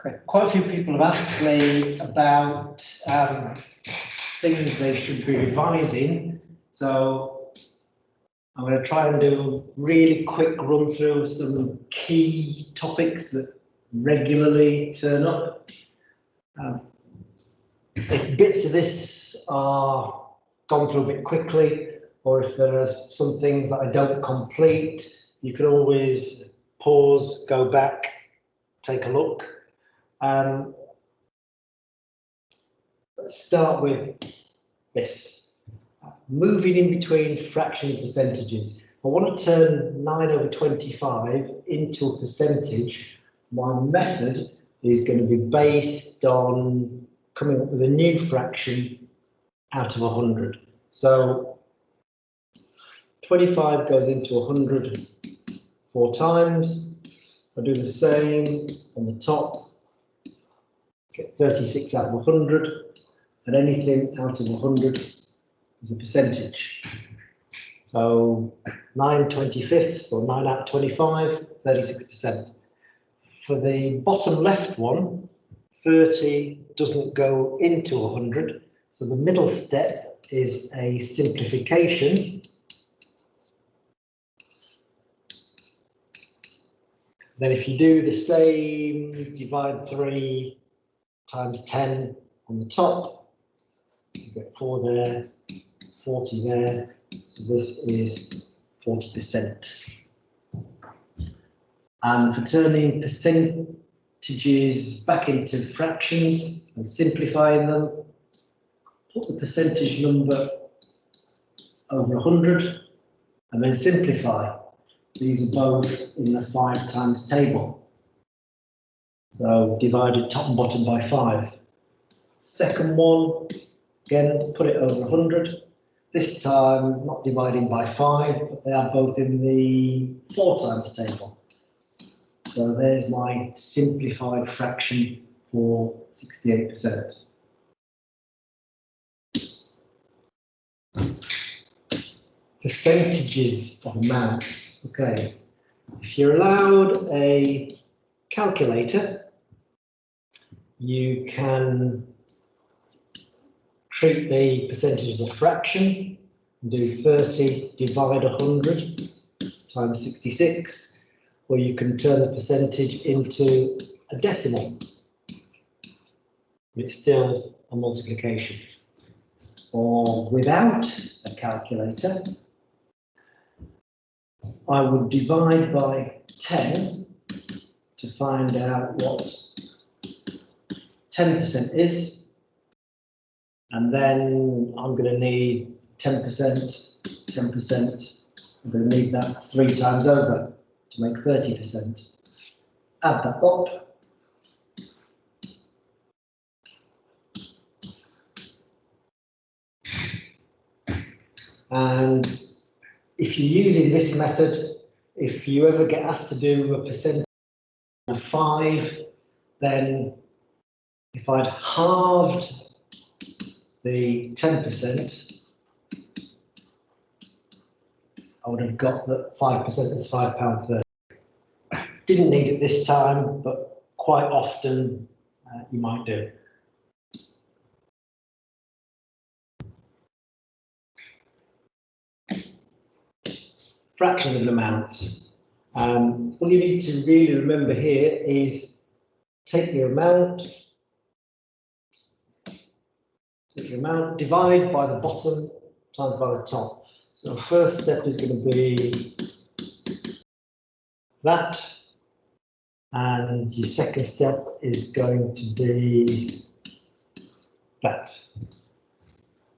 Okay. Quite a few people have asked me about things they should be revising, so I'm going to try and do a really quick run through of some key topics that regularly turn up. If bits of this are gone through a bit quickly, or if there are some things that I don't complete, you can always pause, go back, take a look. Let's start with this. Moving in between fraction and percentages. I want to turn 9/25 into a percentage. My method is going to be based on coming up with a new fraction out of 100. So 25 goes into 100 4 times. I do the same on the top. Get 36 out of 100, and anything out of 100 is a percentage. So 9/25 or 9 out of 25, 36%. For the bottom left one, 30 doesn't go into 100, so the middle step is a simplification. Then if you do the same, divide 3 times 10 on the top, you get 4 there, 40 there, so this is 40%. And for turning percentages back into fractions and simplifying them, put the percentage number over 100 and then simplify. These are both in the 5 times table. So divided top and bottom by 5. Second one, again, put it over 100. This time, not dividing by 5, but they are both in the 4 times table. So there's my simplified fraction for 68%. Percentages of amounts. Okay, if you're allowed a calculator, you can treat the percentage as a fraction and do 30 divide 100 times 66, or you can turn the percentage into a decimal. It's still a multiplication. Or without a calculator, I would divide by 10 to find out what 10% is, and then I'm going to need 10%, 10%. I'm going to need that 3 times over to make 30%. Add that up. And if you're using this method, if you ever get asked to do a percentage of 5, then if I'd halved the 10%, I would have got that 5% is £5.30. Didn't need it this time, but quite often you might do. Fractions of an amount. All you need to really remember here is take your amount, divide by the bottom times by the top. So the first step is going to be that, and your second step is going to be that.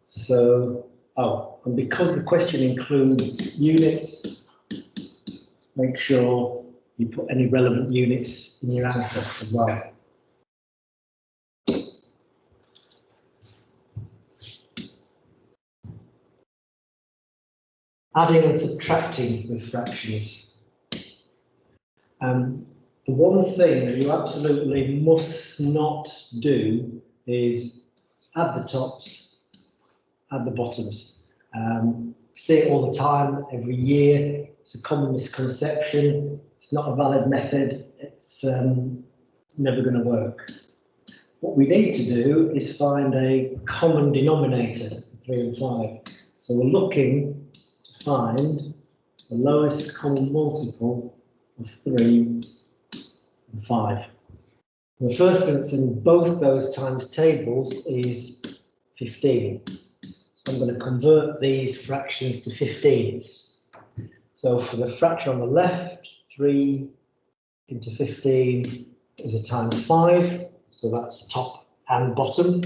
So, and because the question includes units, make sure you put any relevant units in your answer as well. Adding and subtracting with fractions. The one thing that you absolutely must not do is add the tops, add the bottoms. See it all the time, every year. It's a common misconception. It's not a valid method. It's never going to work. What we need to do is find a common denominator, 3 and 5. So we're looking to find the lowest common multiple of 3 and 5. The first thing that's in both those times tables is 15. So I'm going to convert these fractions to 15ths. So for the fraction on the left, 3 into 15 is a times 5. So that's top and bottom.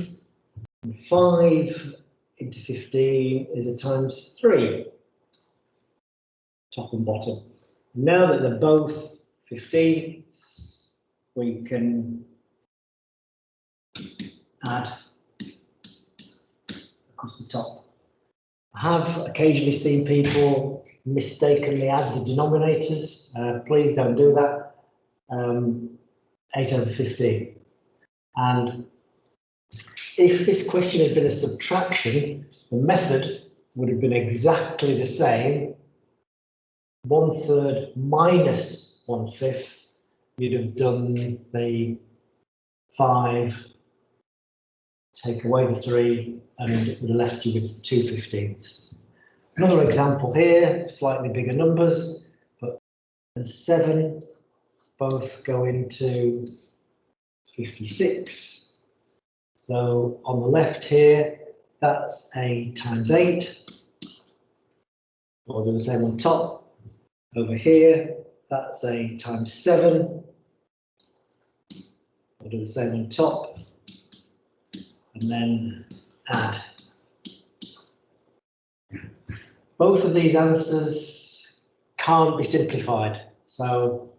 And 5 into 15 is a times 3. Top and bottom. Now that they're both 15ths, we can add across the top. I have occasionally seen people mistakenly add the denominators. Please don't do that. 8 over 15. And if this question had been a subtraction, the method would have been exactly the same. 1/3 minus 1/5. You'd have done the 5, take away the 3, and it would have left you with 2/15. Another example here, slightly bigger numbers, but 7 both go into 56. So on the left here, that's a times 8. We'll do the same on top. Over here, that's a times 7. We'll do the same on top. And then add. Both of these answers can't be simplified, so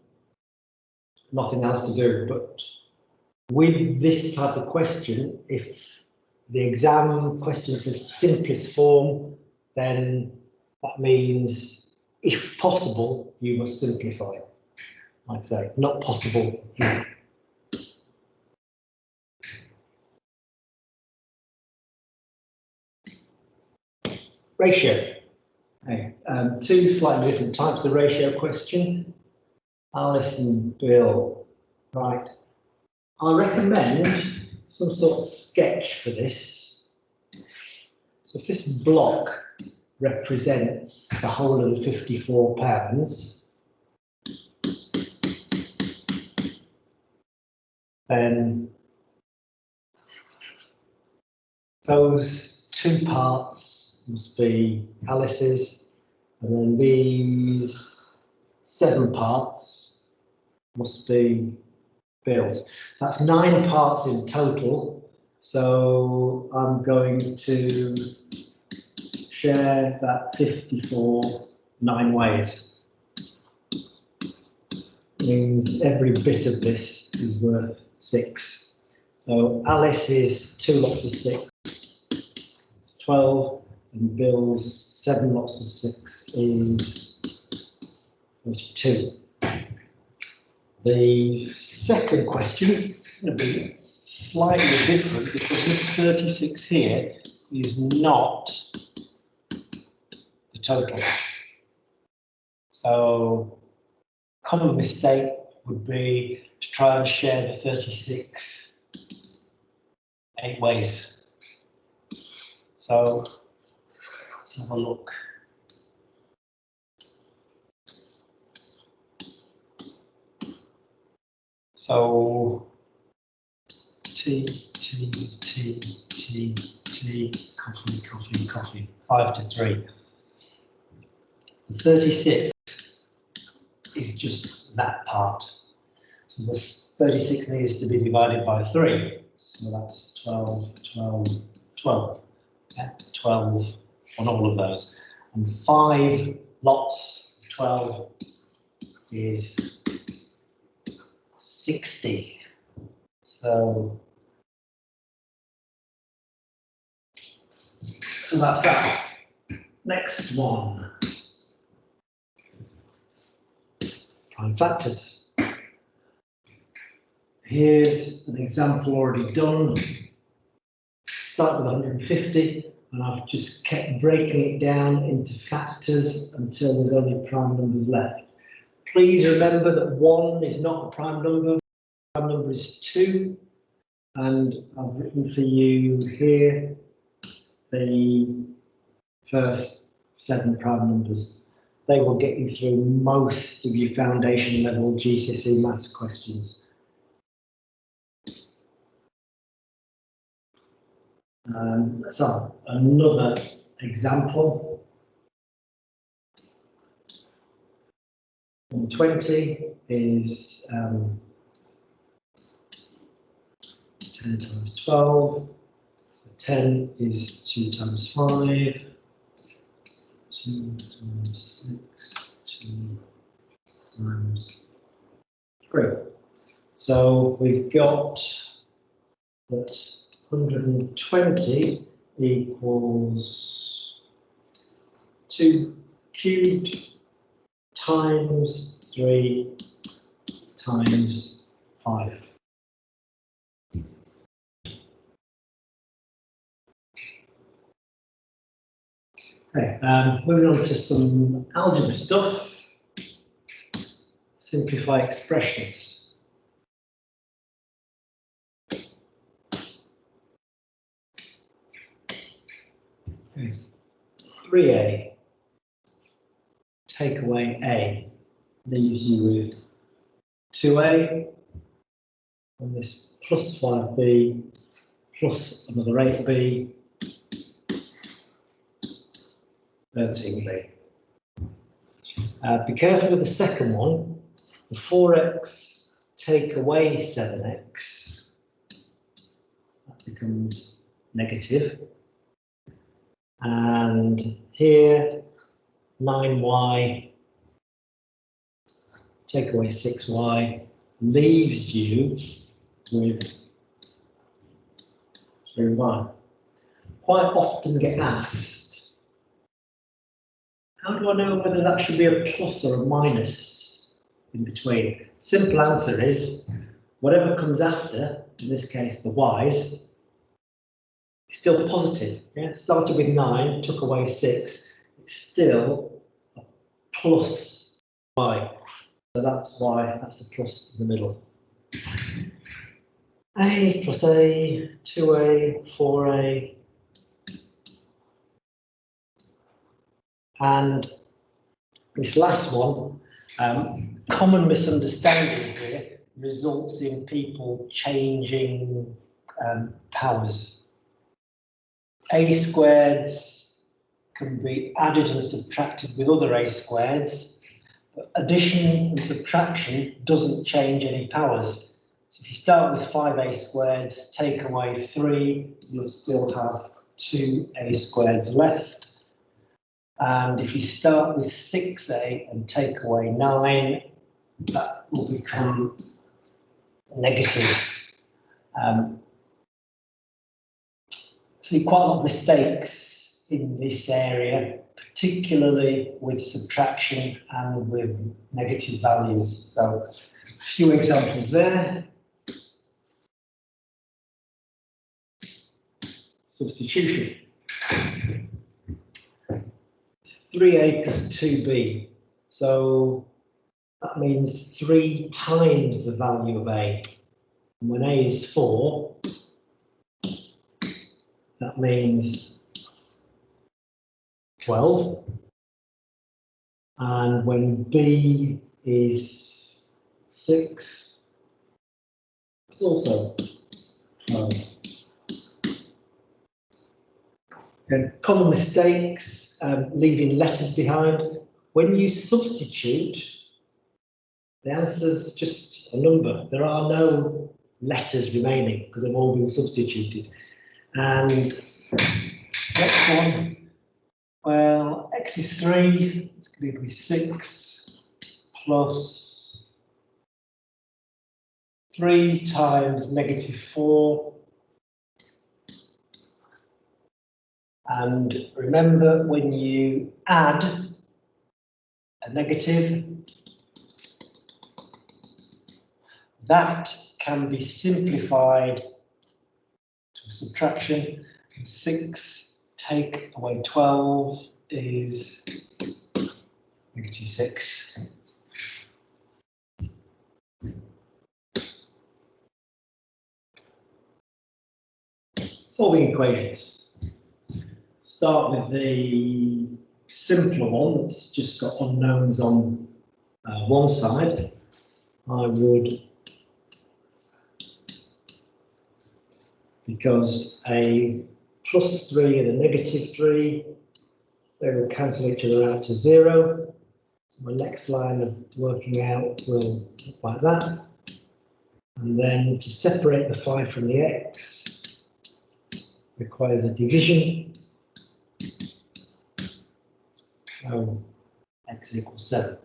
nothing else to do. But with this type of question, if the exam question is the simplest form, then that means, if possible, you must simplify. Like I say, not possible here. Ratio. Okay. Two slightly different types of ratio question. Alice and Bill. Right. I recommend some sort of sketch for this. So if this block represents the whole of the £54, then those 2 parts must be Alice's, and then these 7 parts must be Bill's. That's 9 parts in total, so I'm going to share that 54 9 ways. Means every bit of this is worth 6. So Alice is 2 lots of 6, it's 12, and Bill's 7 lots of 6 is 42. The second question is going to be slightly different because this 36 here is not the total. So common mistake would be to try and share the 36 8 ways. So let's have a look. So T, coffee, 5 to 3. The 36 is just that part. So the 36 needs to be divided by 3. So that's 12, 12, 12. Yeah, 12 on all of those. And 5 lots of 12 is 60. So that's that. Next one. Prime factors. Here's an example already done. Start with 150, and I've just kept breaking it down into factors until there's only prime numbers left. Please remember that 1 is not a prime number. Prime number number is 2, and I've written for you here the first 7 prime numbers. They will get you through most of your foundation level GCSE maths questions. So another example. 120 is 10 times 12. So 10 is 2 times 5. 2 times 6. 2 times 3. So we've got that 120 equals 2 cubed times 3 times 5. Okay, moving on to some algebra stuff. Simplify expressions. Okay. 3a, take away a, leaves you with 2a, and this plus 5b, plus another 8b, 13b. Be careful with the second one. The 4x take away 7x, that becomes negative. And here, 9y take away 6y leaves you with 3y. Quite often get asked, how do I know whether that should be a plus or a minus in between? Simple answer is, whatever comes after, in this case the y's, is still positive. Yeah? Started with 9, took away 6, it's still a plus y. So that's why that's a plus in the middle. A plus a, 2a, 4a. And this last one, common misunderstanding here results in people changing powers. A squareds can be added and subtracted with other a squareds, but addition and subtraction doesn't change any powers. So if you start with 5a squareds, take away 3, you'll still have 2a squareds left. And if you start with 6a and take away 9, that will become negative. See quite a lot of mistakes in this area, particularly with subtraction and with negative values. So a few examples there. Substitution. 3a plus 2b. So that means 3 times the value of a. And when a is 4, that means 12. And when b is 6, it's also 12. And common mistakes, leaving letters behind. When you substitute, the answer is just a number. There are no letters remaining because they've all been substituted. And next one, well, x is 3, it's going to be 6 plus 3 times negative 4. And remember, when you add a negative, that can be simplified to a subtraction. 6 take away 12 is negative 6. Solving equations. Start with the simpler one that's just got unknowns on one side. I would, because a +3 and a -3, they will cancel each other out to 0. So my next line of working out will look like that. And then to separate the 5 from the x requires a division. So x equals 7.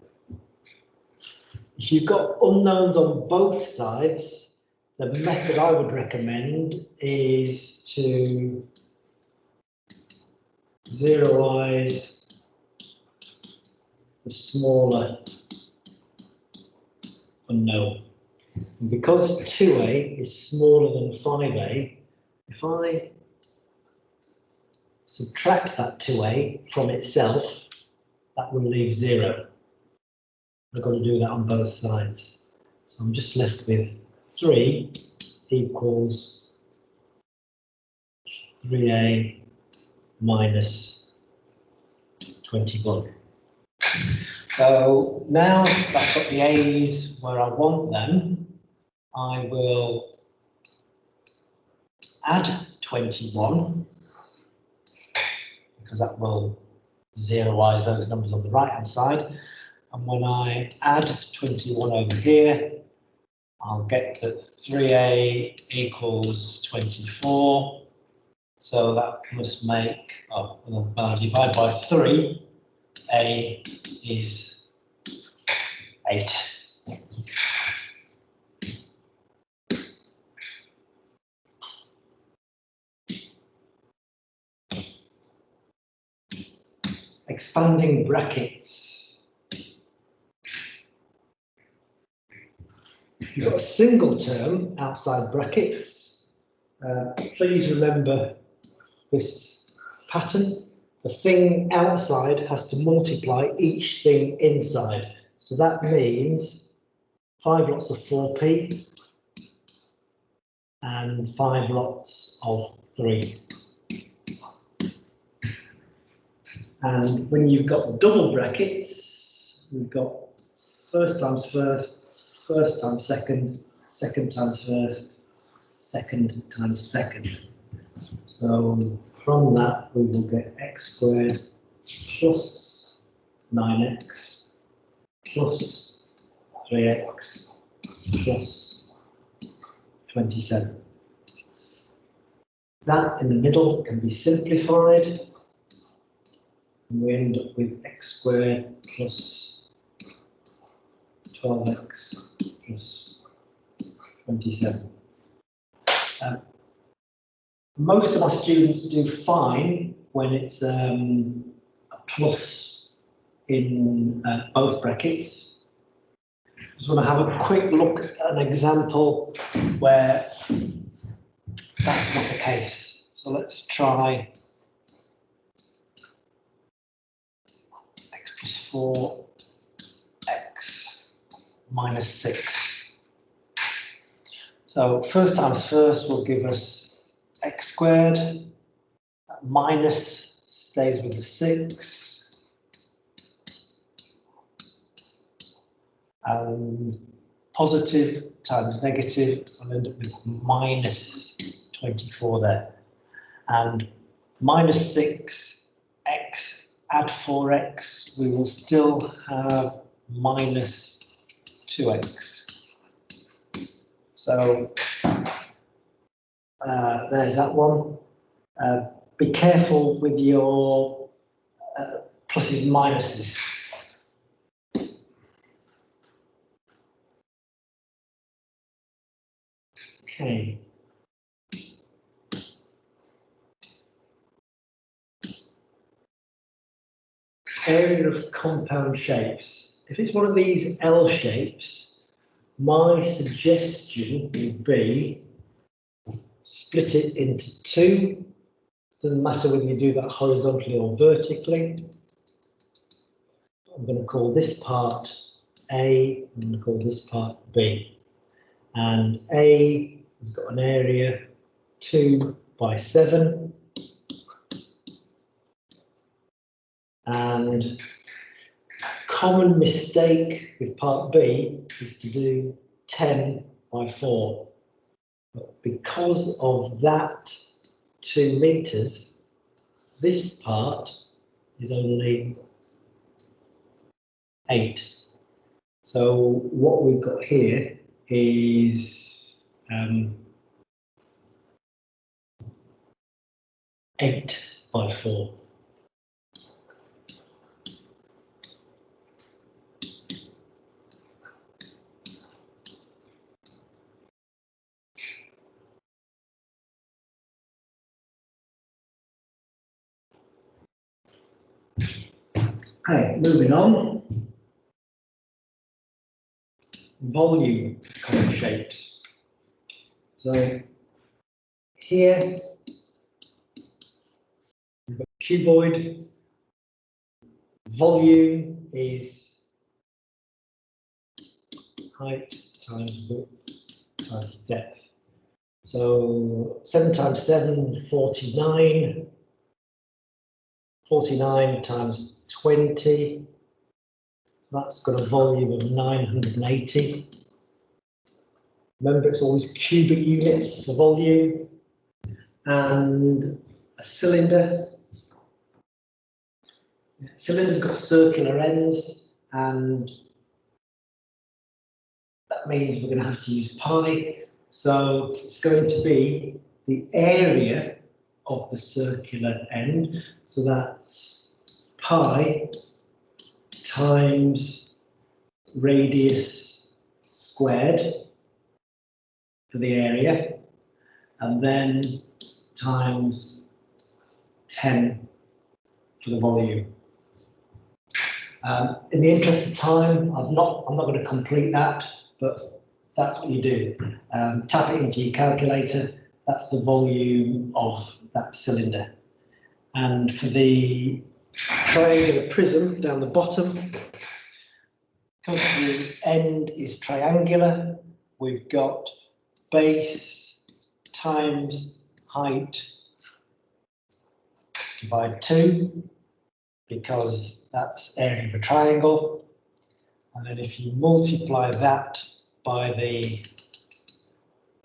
If you've got unknowns on both sides, the method I would recommend is to zeroize the smaller unknown. And because 2a is smaller than 5a, if I subtract that 2a from itself, that will leave 0. I've got to do that on both sides. So I'm just left with 3 equals 3a minus 21. So now that I've got the a's where I want them, I will add 21, because that will zeroize those numbers on the right hand side. And when I add 21 over here, I'll get that 3a equals 24. So that must make, when I divide by 3, a is 8. Expanding brackets. You've got a single term outside brackets. Please remember this pattern. The thing outside has to multiply each thing inside. So that means 5 lots of 4p and 5 lots of 3. And when you've got double brackets, we've got first times first, first times second, second times first, second times second. So from that, we will get x squared plus 9x plus 3x plus 27. That in the middle can be simplified. And we end up with x squared plus 12x plus 27. Most of my students do fine when it's a plus in both brackets. Just want to have a quick look at an example where that's not the case. So let's try x plus 4, x minus 6. So first times first will give us x squared, minus stays with the 6, and positive times negative, I'll end up with minus 24 there. And minus 6x, add 4x, we will still have minus 2x. So there's that one. Be careful with your pluses and minuses. Okay. Area of compound shapes. If it's one of these L shapes, my suggestion would be split it into 2. Doesn't matter whether you do that horizontally or vertically. I'm going to call this part A, I'm going to call this part B. And A has got an area 2 by 7. And common mistake with part B is to do 10 by 4. But because of that 2 meters, this part is only 8. So what we've got here is 8 by 4. Okay, moving on. Volume cone shapes. So here we've got cuboid. Volume is height times width times depth. So 7 times 7, 49. 49 times 20. That's got a volume of 980. Remember, it's always cubic units for volume. And a cylinder. Cylinder's got circular ends, and that means we're going to have to use pi. So it's going to be the area of the circular end. So that's pi times radius squared for the area, and then times 10 for the volume. In the interest of time, I'm not going to complete that, but that's what you do. Tap it into your calculator. That's the volume of that cylinder. And for the triangular prism down the bottom, because the end is triangular, we've got base times height divide 2, because that's area of a triangle. And then if you multiply that by the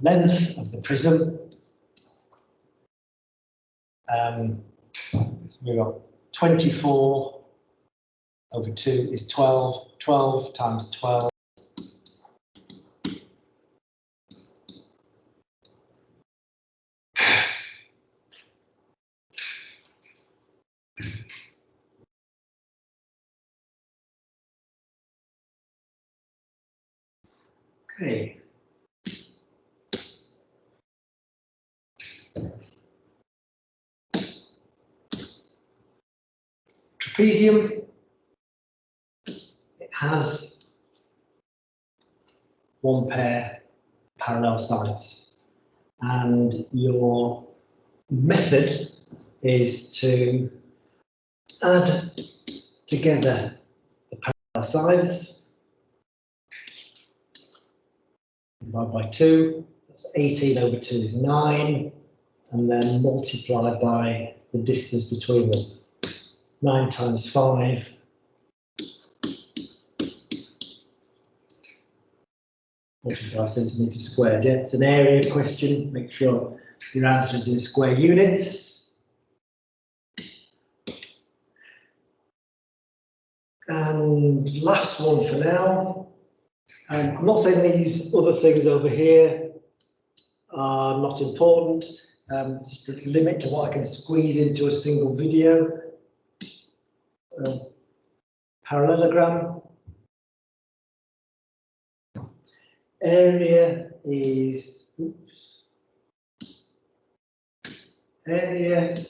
length of the prism, so we've got 24 over 2 is 12. 12 times 12. Okay. Trapezium, it has one pair parallel sides, and your method is to add together the parallel sides, divide by 2, that's 18 over 2 is 9, and then multiply by the distance between them. 9 times 5 . 45 centimeters squared. Yeah, it's an area question. Make sure your answer is in square units. And last one for now. I'm not saying these other things over here are not important. Just a limit to what I can squeeze into a single video. Parallelogram. Area is, area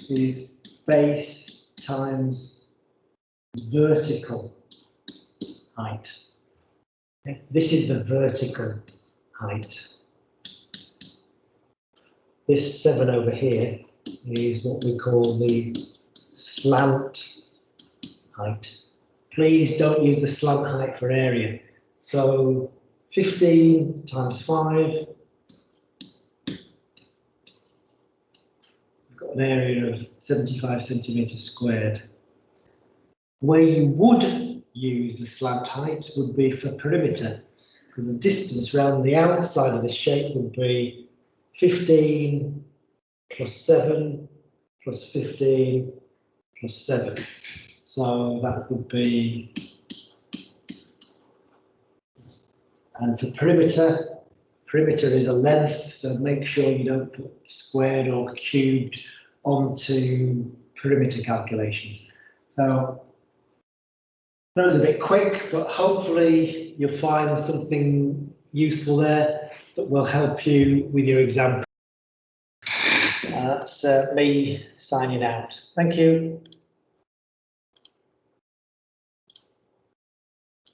is base times vertical height. Okay. This is the vertical height. This 7 over here is what we call the slant height. Please don't use the slant height for area. So 15 times 5 an area of 75 centimetres squared. Where you would use the slant height would be for perimeter, because the distance around the outside of the shape would be 15 plus 7 plus 15 plus 7. So that would be, and for perimeter, perimeter is a length, so make sure you don't put squared or cubed onto perimeter calculations. So that was a bit quick, but hopefully you'll find something useful there that will help you with your exam. That's me signing out. Thank you.